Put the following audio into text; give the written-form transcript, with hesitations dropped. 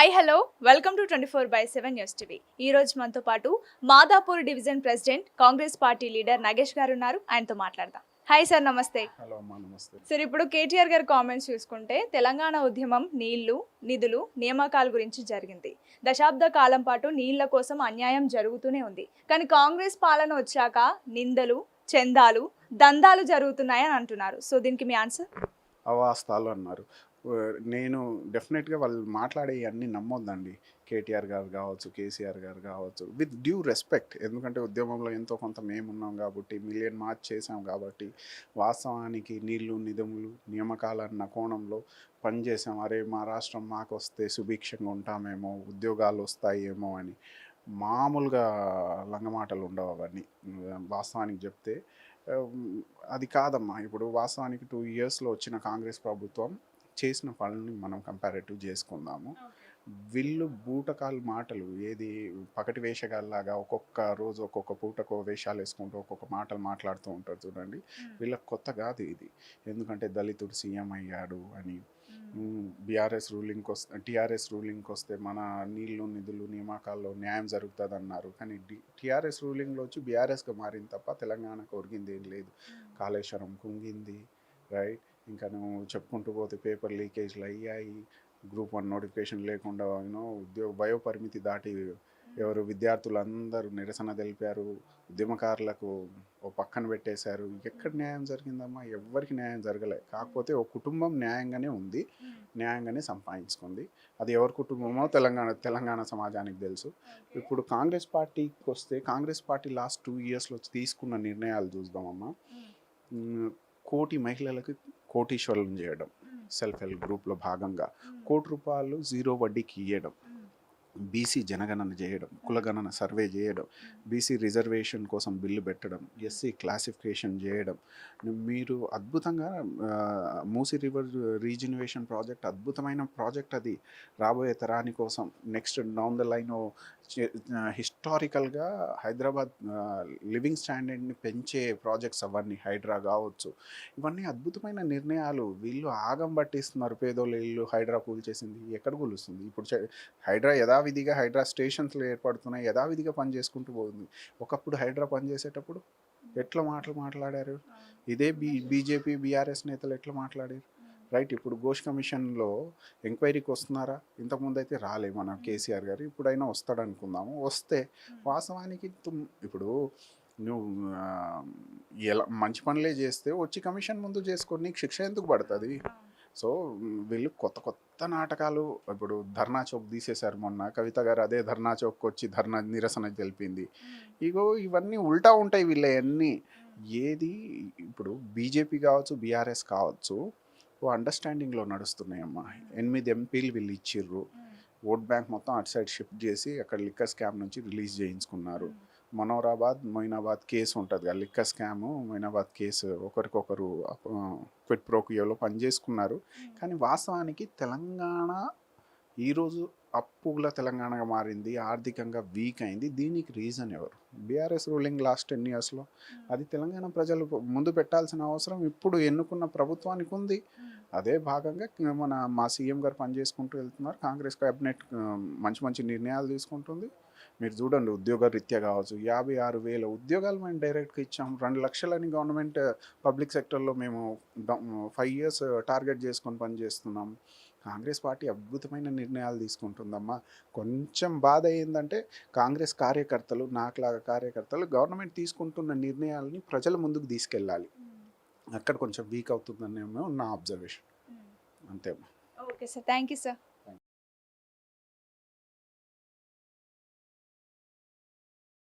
Hi hello welcome to 24/7 news TV. ఈ రోజు మనతో పాటు Madhapur division president Congress party leader Nagesh గారు ఉన్నారు. ఆయనతో మాట్లాడదాం. హాయ్ సార్, నమస్తే. హలో అమ్మా, నమస్తే. సార్, ఇప్పుడు కేటీఆర్ గారి కామెంట్స్ చూసుకుంటే తెలంగాణ ఉద్యమం నీళ్లు, నిధులు, నియామకాల గురించి జరిగింది. దశాబ్ద కాలం పాటు నీళ్ల కోసం అన్యాయం జరుగుతూనే ఉంది. కానీ కాంగ్రెస్ పాలన వచ్చాక నిందలు, చందాలు, దందాలు జరుగుతున్నాయని అంటున్నారు. సో దీనికి మీ ఆన్సర్? అవాస్తాలు అన్నారు. నేను డెఫినెట్గా వాళ్ళు మాట్లాడే అన్నీ నమ్మొద్దండి. కేటీఆర్ గారు కావచ్చు, కేసీఆర్ గారు కావచ్చు, విత్ డ్యూ రెస్పెక్ట్. ఎందుకంటే ఉద్యమంలో ఎంతో కొంత మేమున్నాం కాబట్టి, మిలియన్ మార్చ్ చేసాం కాబట్టి, వాస్తవానికి నీళ్లు, నిధులు, నియామకాలన్న కోణంలో పనిచేసాం. అరే మా రాష్ట్రం మాకు వస్తే సుభిక్షంగా ఉంటామేమో, ఉద్యోగాలు వస్తాయేమో అని. మామూలుగా లంగమాటలు ఉండవు అవన్నీ. వాస్తవానికి చెప్తే అది కాదమ్మా. ఇప్పుడు వాస్తవానికి 2 ఇయర్స్లో వచ్చిన కాంగ్రెస్ ప్రభుత్వం చేసిన పనులని మనం కంపారేటివ్ చేసుకుందాము. వీళ్ళు బూటకాలు మాటలు ఏది పకటి వేషగాల్లాగా ఒక్కొక్క రోజు ఒక్కొక్క పూటకో వేషాలు వేసుకుంటూ ఒక్కొక్క మాటలు మాట్లాడుతూ ఉంటారు చూడండి. వీళ్ళకి కొత్త కాదు ఇది. ఎందుకంటే దళితుడు సీఎం అయ్యాడు అని, టీఆర్ఎస్ రూలింగ్కి వస్తే మన నీళ్లు, నిధులు, నియామకాల్లో న్యాయం జరుగుతుంది అన్నారు. కానీ టీఆర్ఎస్ రూలింగ్లో వచ్చి బీఆర్ఎస్గా మారింది తప్ప తెలంగాణకు ఒరిగింది ఏం లేదు. కాళేశ్వరం కుంగింది, రైట్. ఇంకా నువ్వు చెప్పుకుంటూ పోతే పేపర్ లీకేజ్లు అయ్యాయి. గ్రూప్ 1 నోటిఫికేషన్ లేకుండా వయోపరిమితి దాటి ఎవరు విద్యార్థులందరూ నిరసన తెలిపారు. ఉద్యమకారులకు ఓ పక్కన పెట్టేశారు. ఎక్కడ న్యాయం జరిగిందమ్మా? ఎవ్వరికి న్యాయం జరగలే. కాకపోతే ఒక కుటుంబం న్యాయంగానే ఉంది, న్యాయంగానే సంపాదించుకుంది. అది ఎవరి కుటుంబమో తెలంగాణ సమాజానికి తెలుసు. ఇప్పుడు కాంగ్రెస్ పార్టీకి వస్తే, కాంగ్రెస్ పార్టీ లాస్ట్ 2 ఇయర్స్లో తీసుకున్న నిర్ణయాలు చూద్దామమ్మా. 1 కోటి మహిళలకు కోటీశ్వరులను చేయడం, సెల్ఫ్ హెల్ప్ గ్రూప్లో భాగంగా ₹1 జీరో వడ్డీకి ఇవ్వడం, బీసీ జనగణన చేయడం, కులగణన సర్వే చేయడం, బీసీ రిజర్వేషన్ కోసం బిల్లు పెట్టడం, ఎస్సీ క్లాసిఫికేషన్ చేయడం. మీరు అద్భుతంగా మూసీ రివర్ రీజనరేషన్ ప్రాజెక్ట్ అద్భుతమైన ప్రాజెక్ట్. అది రాబోయే తరాని కోసం నెక్స్ట్ డౌన్ ద లైన్ హిస్టారికల్గా హైదరాబాద్ లివింగ్ స్టాండర్డ్ని పెంచే ప్రాజెక్ట్స్ అవన్నీ. హైడ్రా కావచ్చు, ఇవన్నీ అద్భుతమైన నిర్ణయాలు. వీళ్ళు ఆగం పట్టిస్తున్నారు. పేదోళ్ళు ఇల్లు హైడ్రా కూల్చేసింది, ఎక్కడ కూలుస్తుంది? ఇప్పుడు హైడ్రా యథావిధిగా హైడ్రా స్టేషన్స్లో ఏర్పడుతున్నాయి, యథావిధిగా పనిచేసుకుంటూ పోతుంది. ఒకప్పుడు హైడ్రా పనిచేసేటప్పుడు ఎట్లా మాట్లాడారు? ఇదే బీజేపీ బీఆర్ఎస్ నేతలు ఎట్లా మాట్లాడారు, రైట్. ఇప్పుడు ఘోష్ కమిషన్లో ఎంక్వైరీకి వస్తున్నారా? ఇంతకుముందు అయితే రాలే మన కేసీఆర్ గారు. ఇప్పుడైనా వస్తాడు అనుకుందాము. వస్తే వాస్తవానికి ఇప్పుడు నువ్వు ఎలా మంచి పనులే చేస్తే వచ్చి కమిషన్ ముందు చేసుకొని నీకు శిక్ష ఎందుకు పడుతుంది? సో వీళ్ళు కొత్త నాటకాలు. ఇప్పుడు ధర్నా చౌక్ తీసేశారు మొన్న. కవిత గారు అదే ధర్నా చౌక్ వచ్చి నిరసన తెలిపింది. ఇగో ఇవన్నీ ఉల్టా ఉంటాయి వీళ్ళన్నీ. ఏది ఇప్పుడు బీజేపీ కావచ్చు, బీఆర్ఎస్ కావచ్చు, ఓ అండర్స్టాండింగ్లో నడుస్తున్నాయమ్మా. 8 ఎంపీలు వీళ్ళు ఇచ్చిర్రు. ఓట్ బ్యాంక్ మొత్తం అటు సైడ్ షిఫ్ట్ చేసి అక్కడ లిక్కర్ స్కామ్ నుంచి రిలీజ్ చేయించుకున్నారు. మొయినాబాద్ కేసు ఉంటుంది కదా, లిక్కర్ స్కాము, మొయినాబాద్ కేసు, ఒకరికొకరు క్విట్ ప్రోకియోలో పనిచేసుకున్నారు. కానీ వాస్తవానికి తెలంగాణ ఈరోజు అప్పుల తెలంగాణగా మారింది, ఆర్థికంగా వీక్ అయింది. దీనికి రీజన్ ఎవరు? బీఆర్ఎస్ రూలింగ్ లాస్ట్ 10 ఇయర్స్లో. అది తెలంగాణ ప్రజలు ముందు పెట్టాల్సిన అవసరం ఇప్పుడు ఎన్నుకున్న ప్రభుత్వానికి ఉంది. అదే భాగంగా మా సీఎం గారు పనిచేసుకుంటూ వెళ్తున్నారు. కాంగ్రెస్ క్యాబినెట్ మంచి నిర్ణయాలు తీసుకుంటుంది. మీరు చూడండి, ఉద్యోగ రీత్యా కావచ్చు, 56,000 ఉద్యోగాలు మేము డైరెక్ట్గా ఇచ్చాం. 2 లక్షలని గవర్నమెంట్ పబ్లిక్ సెక్టర్లో మేము 5 ఇయర్స్ టార్గెట్ చేసుకొని పనిచేస్తున్నాం. కాంగ్రెస్ పార్టీ అద్భుతమైన నిర్ణయాలు తీసుకుంటుందమ్మా. కొంచెం బాధ ఏంటంటే కాంగ్రెస్ కార్యకర్తలు, నాకులాగా కార్యకర్తలు గవర్నమెంట్ తీసుకుంటున్న నిర్ణయాలని ప్రజల ముందుకు తీసుకెళ్ళాలి. అక్కడ కొంచెం వీక్ అవుతుందనేమో నా అబ్జర్వేషన్. అంతేమ్మా. Okay sir, thank you sir.